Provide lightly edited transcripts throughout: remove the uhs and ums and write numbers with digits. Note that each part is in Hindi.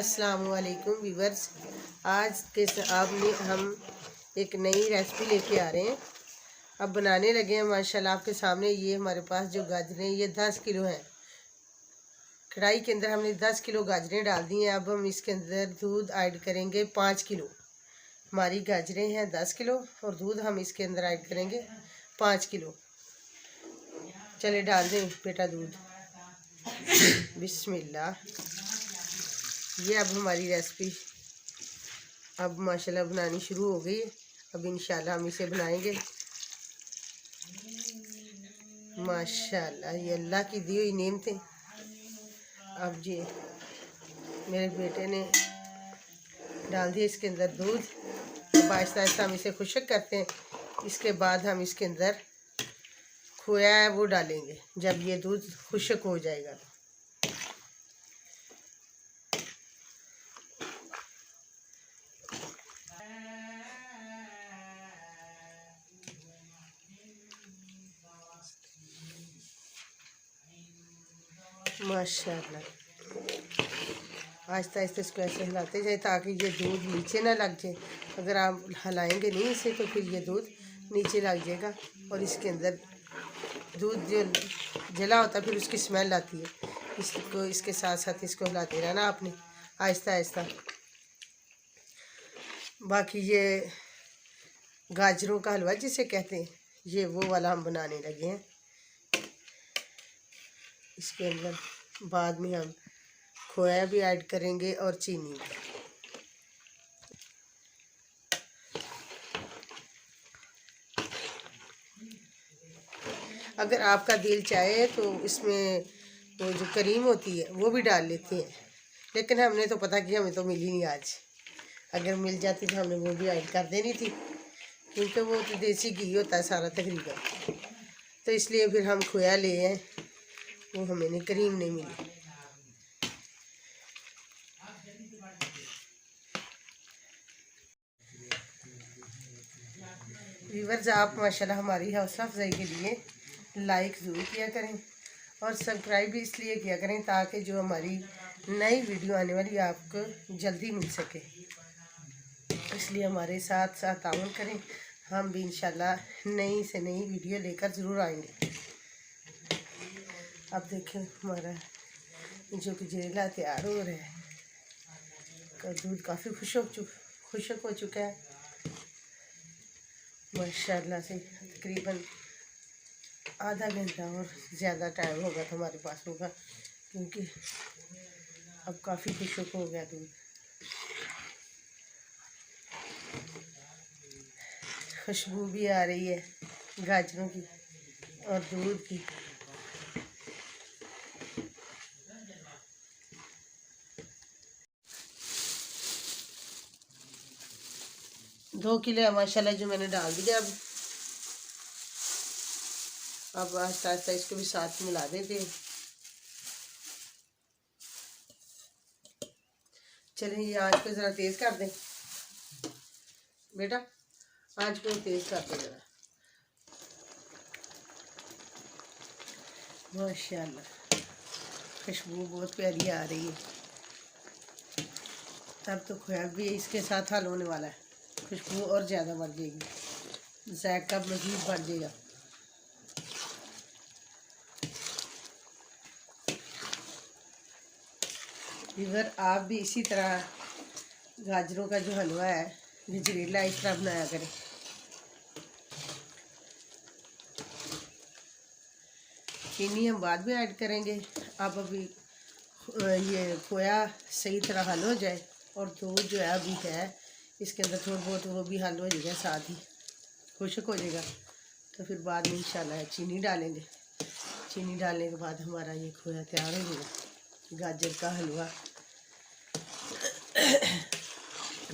अस्सलामुअलैकुम व्यूवर्स। आज के हम एक नई रेसिपी लेके आ रहे हैं। अब बनाने लगे हैं माशाल्लाह आपके सामने। ये हमारे पास जो गाजरें ये 10 किलो हैं। कढ़ाई के अंदर हमने 10 किलो गाजरें डाल दी हैं। अब हम इसके अंदर दूध ऐड करेंगे 5 किलो। हमारी गाजरें हैं 10 किलो और दूध हम इसके अंदर ऐड करेंगे 5 किलो। चले डाल दें बेटा दूध। बिस्मिल्लाह। ये अब हमारी रेसिपी अब माशाल्लाह बनानी शुरू हो गई है। अब इंशाल्लाह हम इसे बनाएंगे। माशाल्लाह ये अल्लाह की दी हुई नेमतें। अब ये मेरे बेटे ने डाल दिया इसके अंदर दूध। अब आहिस्ता आहिस्ता हम इसे खुश्क करते हैं। इसके बाद हम इसके अंदर खोया है वो डालेंगे जब ये दूध खुश्क हो जाएगा। माशाल्लाह आहिस्ता आहिस्ता इसको ऐसे हिलाते जाए ताकि ये दूध नीचे ना लग जाए। अगर आप हिलाएंगे नहीं इसे तो फिर ये दूध नीचे लग जाएगा और इसके अंदर दूध जो जला होता है फिर उसकी स्मेल आती है। इसको इसके साथ साथ इसको हिलाते रहना आपने आहिस्ता आहिस्ता। बाकी ये गाजरों का हलवा जिसे कहते हैं ये वो वाला हम बनाने लगे हैं। इसके अंदर बाद में हम खोया भी ऐड करेंगे और चीनी भी। अगर आपका दिल चाहे तो इसमें वो जो क्रीम होती है वो भी डाल लेते हैं, लेकिन हमने तो पता कि हमें तो मिली नहीं आज। अगर मिल जाती तो हमने वो भी ऐड कर देनी थी, क्योंकि वो तो देसी घी होता है सारा तकरीबन। तो इसलिए फिर हम खोया ले हैं, वो हमें क्रीम नहीं मिली। व्यूअर्स आप माशाल्लाह हमारी हौसला अफजाई के लिए लाइक ज़रूर किया करें और सब्सक्राइब भी इसलिए किया करें ताकि जो हमारी नई वीडियो आने वाली आपको जल्दी मिल सके। इसलिए हमारे साथ साथ ताउन करें। हम भी इंशाल्लाह नई से नई वीडियो लेकर ज़रूर आएंगे। अब देखें हमारा जो गजरेला तैयार हो रहा है। दूध काफ़ी खुशक हो चुका है माशाल्लाह से। तकरीबन आधा घंटा और ज़्यादा टाइम होगा तो हमारे पास होगा, क्योंकि अब काफ़ी खुशक हो गया दूध। खुशबू भी आ रही है गाजरों की और दूध की। दो किलो माशाल्लाह जो मैंने डाल दिया। अब आहिस्ता आहिस्ता इसको भी साथ मिला देते हैं। चलें ये आँच को ज़रा तेज़ कर दें बेटा, आँच को तेज़ कर दे ज़रा। माशाल्लाह खुशबू बहुत प्यारी आ रही है। तब तो खोया भी इसके साथ हल होने वाला है, खुशबू और ज़्यादा बढ़ जाएगी, जायका मज़ीद बढ़ जाएगा। इधर आप भी इसी तरह गाजरों का जो हलवा है गजरेला इस तरह बनाया करें। चीनी हम बाद में ऐड करेंगे। अब अभी ये खोया सही तरह हल हो जाए और दूध जो है अभी है इसके अंदर थोड़ा बहुत वो भी हल हो जाएगा, साथ ही खुशक हो जाएगा। तो फिर बाद में इंशाल्लाह चीनी डालेंगे। चीनी डालने के बाद हमारा ये खोया तैयार हो जाएगा। गाजर का हलवा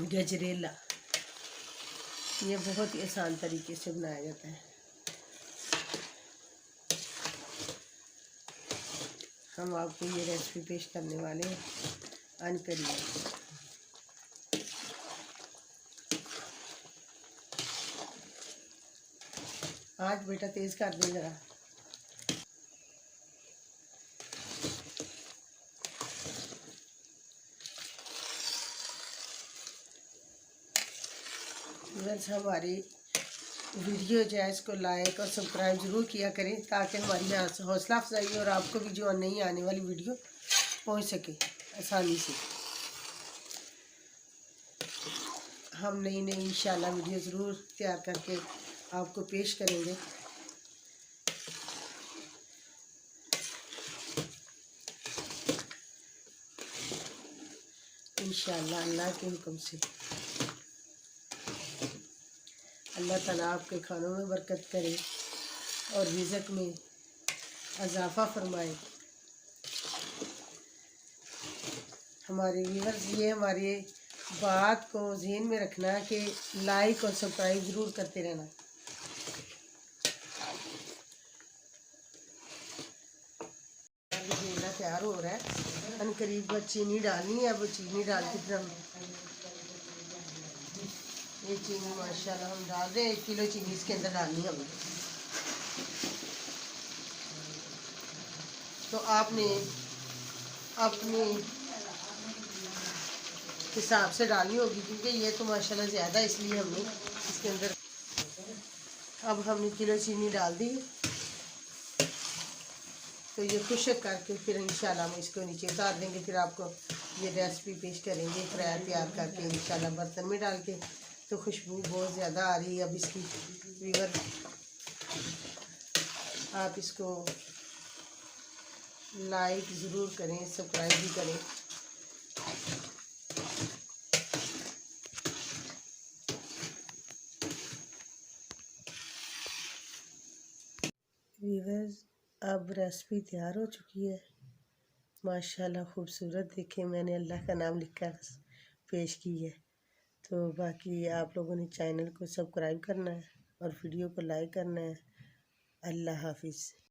गजरेला ये बहुत ही आसान तरीके से बनाया जाता है। हम आपको ये रेसिपी पेश करने वाले हैं अनकरीब। आज बेटा तेज़ कर दे ज़रा। व्यूअर्स हमारी वीडियो जो है इसको लाइक और सब्सक्राइब ज़रूर किया करें ताकि हमारी हौसला अफजाई और आपको भी जो नई आने वाली वीडियो पहुंच सके आसानी से। हम नई नई इंशाल्लाह वीडियो ज़रूर तैयार करके आपको पेश करेंगे। इंशाल्लाह अल्लाह के हुक्म से। अल्लाह ताला आपके खानों में बरकत करे और रिज़्क़ में इजाफ़ा फरमाए। हमारे व्यूअर्स ये हमारे बात को ज़हन में रखना कि लाइक और सब्सक्राइब ज़रूर करते रहना। भेड़ा तैयार हो रहा है, अनकरीब चीनी डालनी है। अब चीनी डाल के फिर हम ये चीनी माशाल्लाह हम डाल रहे हैं। 1 किलो चीनी इसके अंदर डालनी है हमें। तो आपने अपने हिसाब से डालनी होगी क्योंकि ये तो माशाल्लाह ज़्यादा, इसलिए हमने इसके अंदर। अब हमने किलो चीनी डाल दी। तो ये खुशक करके फिर इंशाल्लाह हम इसको नीचे उतार देंगे। फिर आपको ये रेसिपी पेश करेंगे फ्राई तैयार करके इंशाल्लाह बर्तन में डाल के। तो खुशबू बहुत ज़्यादा आ रही है अब इसकी। व्यूअर आप इसको लाइक ज़रूर करें, सब्सक्राइब भी करें। व्यूअर्स अब रेसिपी तैयार हो चुकी है माशाल्लाह, खूबसूरत। देखें मैंने अल्लाह का नाम लिखकर पेश की है। तो बाकी आप लोगों ने चैनल को सब्सक्राइब करना है और वीडियो को लाइक करना है। अल्लाह हाफिज़।